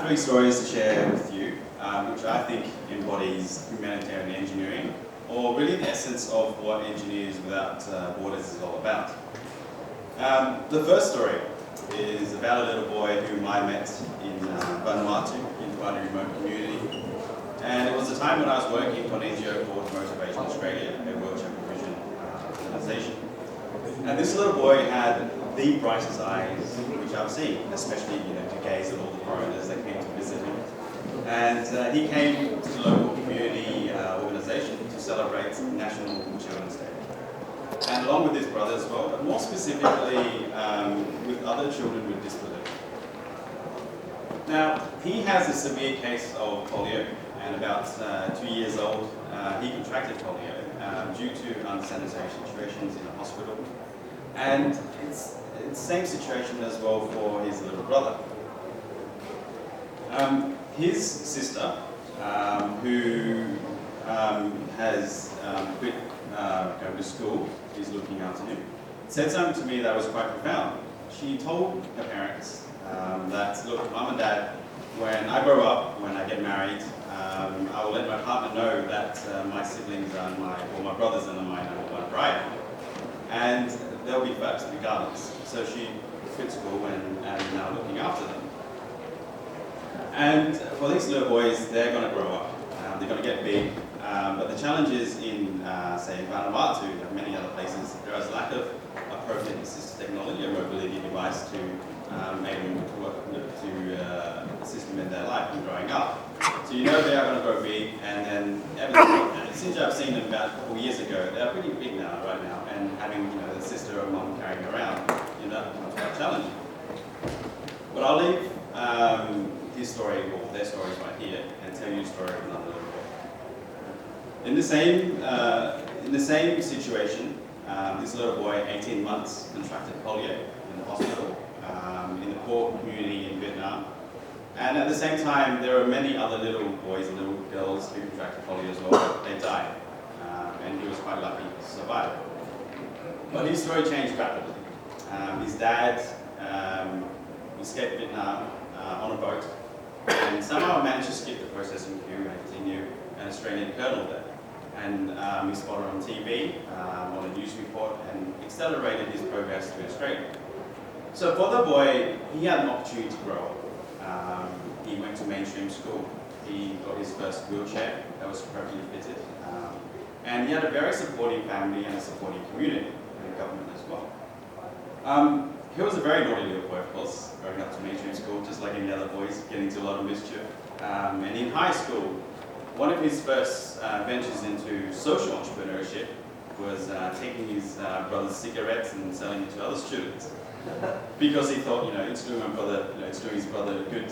three stories to share with you, which I think embodies humanitarian engineering, or really the essence of what Engineers Without Borders is all about. The first story is about a little boy whom I met in Vanuatu, in quite a remote community. And it was a time when I was working for an NGO called Motivation Australia, a wheelchair provision organisation. And this little boy had the brightest eyes which I've seen, especially to gaze at all the foreigners that came to visit him. And he came to the local community organisation to celebrate National Children's Day. And along with his brother as well, but more specifically with other children with disability. Now, he has a severe case of polio, and about 2 years old, he contracted polio due to unsanitary situations in a hospital. And it's the same situation as well for his little brother. His sister, who has quit going to school, is looking after him, said something to me that was quite profound. She told her parents that, look, Mum and Dad, when I grow up, when I get married, I will let my partner know that my siblings are my brothers are my number one bride. And they'll be first, regardless. So she quit school and now looking after them. And for these little boys, they're going to grow up. They're going to get big. But the challenge is in, say, Vanuatu and many other places, there is lack of appropriate assistive technology, a mobility device to assist them in their life and growing up. So they are going to grow big, and then since I've seen them about 4 years ago, they're pretty big now, right now, and having the sister or mum carrying around, that becomes quite challenging. But I'll leave his story, or their stories right here, and tell you a story of another little boy. In the same situation, this little boy, 18 months, contracted polio in the hospital in the poor community in Vietnam. And at the same time, there are many other little boys and little girls who contracted polio as well. They died, and he was quite lucky to survive. But his story changed rapidly. His dad escaped Vietnam on a boat, and somehow managed to skip the processing queue, and he knew an Australian colonel there. And he spotted on TV, on a news report, and accelerated his progress to Australia. So for the boy, he had an opportunity to grow up. He went to mainstream school. He got his first wheelchair that was appropriately fitted. And he had a very supportive family and a supportive community and government as well. He was a very naughty little boy, of course, growing up to mainstream school, just like any other boys, getting into a lot of mischief. And in high school, one of his first ventures into social entrepreneurship was taking his brother's cigarettes and selling it to other students. Because he thought, it's doing my brother, it's doing his brother a good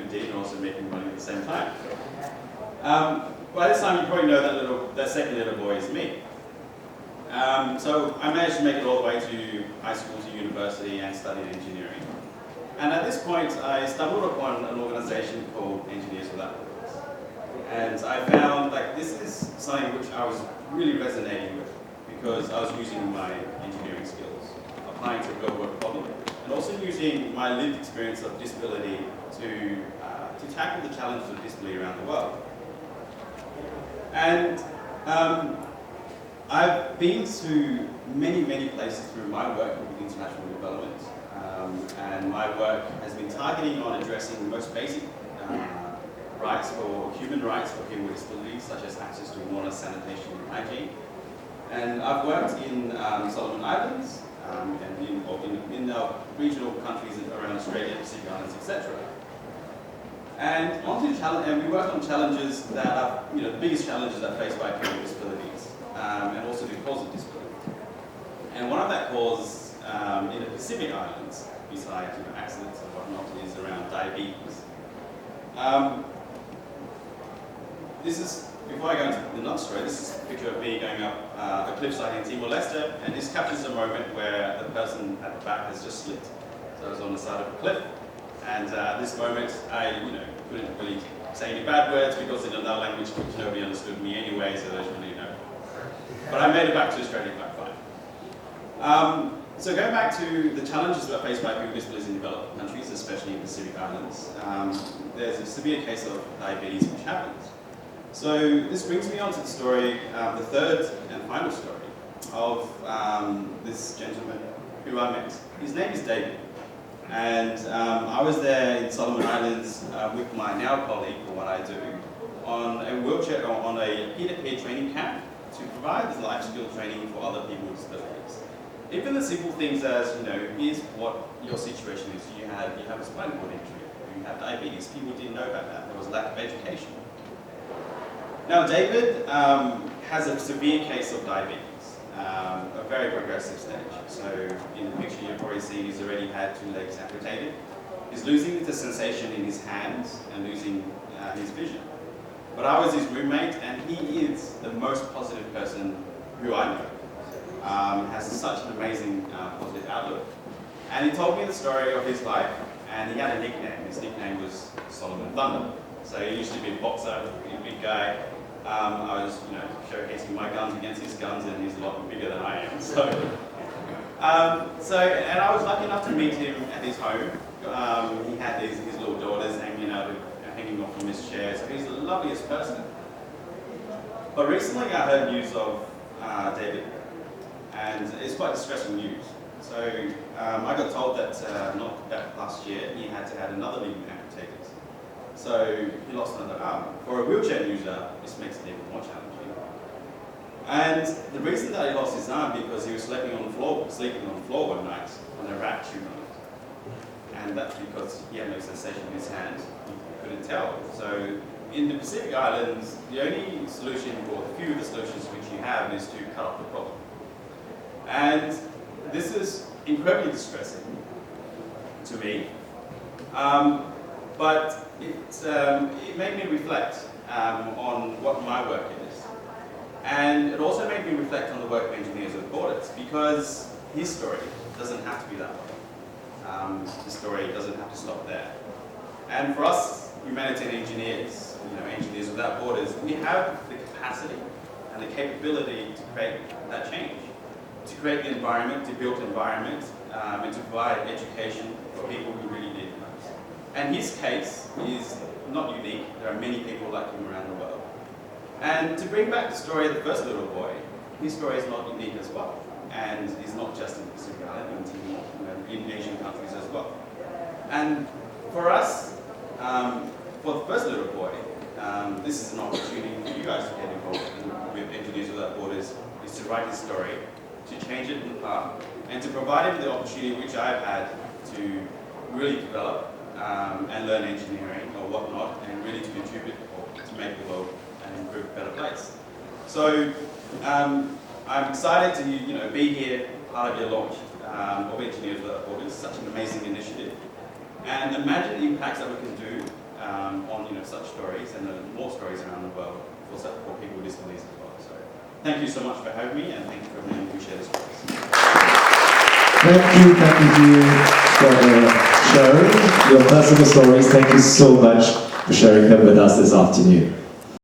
deed, and also making money at the same time. By this time, you probably know that second little boy is me. So I managed to make it all the way to high school, to university, and studied engineering. And at this point, I stumbled upon an organisation called Engineers Without Borders. And I found this is something which I was really resonating with, because I was using my engineering skills, applying to a real world problem, and also using my lived experience of disability to tackle the challenges of disability around the world. And I've been to many, many places through my work with international development, and my work has been targeting on addressing the most basic human rights for people with disabilities, such as access to water, sanitation, and hygiene. And I've worked in Solomon Islands, and in regional countries around Australia, Pacific Islands, etc. And we worked on challenges that are, the biggest challenges that are faced by people with disabilities, and also the cause of disability. And one of that cause in the Pacific Islands, besides accidents and whatnot, is around diabetes. Before I go into another story, this is a picture of me going up a cliffside in Timor-Leste, and this captures a moment where the person at the back has just slipped. So I was on the side of a cliff, and at this moment I couldn't really say any bad words because in another language which nobody understood me anyway, so there's really no. But I made it back to Australia quite fine. So going back to the challenges that are faced by people with disabilities in developed countries, especially in Pacific Islands, there's a severe case of diabetes which happens. So this brings me on to the story, the third and final story of this gentleman who I met. His name is David. And I was there in Solomon Islands with my now colleague, for what I do, on a wheelchair, on a peer-to-peer training camp to provide life skill training for other people with disabilities. Even the simple things as, here's what your situation is. You have a spinal cord injury, you have diabetes. People didn't know about that. There was a lack of education. Now, David has a severe case of diabetes, a very progressive stage. So in the picture you've already seen, he's already had 2 legs amputated. He's losing the sensation in his hands and losing his vision. But I was his roommate, and he is the most positive person who I know. Has such an amazing positive outlook. And he told me the story of his life, and he had a nickname. His nickname was Solomon Thunder. So he used to be a boxer, a big guy. I was, showcasing my guns against his guns, and he's a lot bigger than I am. So, and I was lucky enough to meet him at his home. He had his little daughters hanging off from his chair. So he's the loveliest person. But recently, I heard news of David, and it's quite distressing news. So I got told that not that last year he had to have another limb amputated. So he lost another arm. For a wheelchair user, this makes it even more challenging. And the reason that he lost his arm because he was sleeping on the floor one night on a rat tube on it. And that's because he had no sensation in his hand. He couldn't tell. So in the Pacific Islands, the only solution, or a few of the solutions which you have, is to cut off the problem. And this is incredibly distressing to me. But it made me reflect on what my work is. And it also made me reflect on the work of Engineers Without Borders, because his story doesn't have to be that way. His story doesn't have to stop there. And for us, humanitarian engineers, Engineers Without Borders, we have the capacity and the capability to create that change, to create the environment, to build the environment, and to provide education for people who really need it most. And his case is not unique. There are many people like him around the world. And to bring back the story of the first little boy, his story is not unique as well. And is not just in Pacific Islands, in Asian countries as well. And for us, for the first little boy, this is an opportunity for you guys to get involved with Engineers Without Borders, is to write his story, to change it in part, and to provide him the opportunity which I've had to really develop and learn engineering or whatnot, and really to contribute to make the world an improved, better place. So I'm excited to be here, part of your launch of Engineers Without Borders. Such an amazing initiative, and imagine the impacts that we can do on such stories and more stories around the world for people with disabilities as well. So thank you so much for having me, and thank you for letting me share this stories. Thank you for the show, your personal stories. Thank you so much for sharing them with us this afternoon.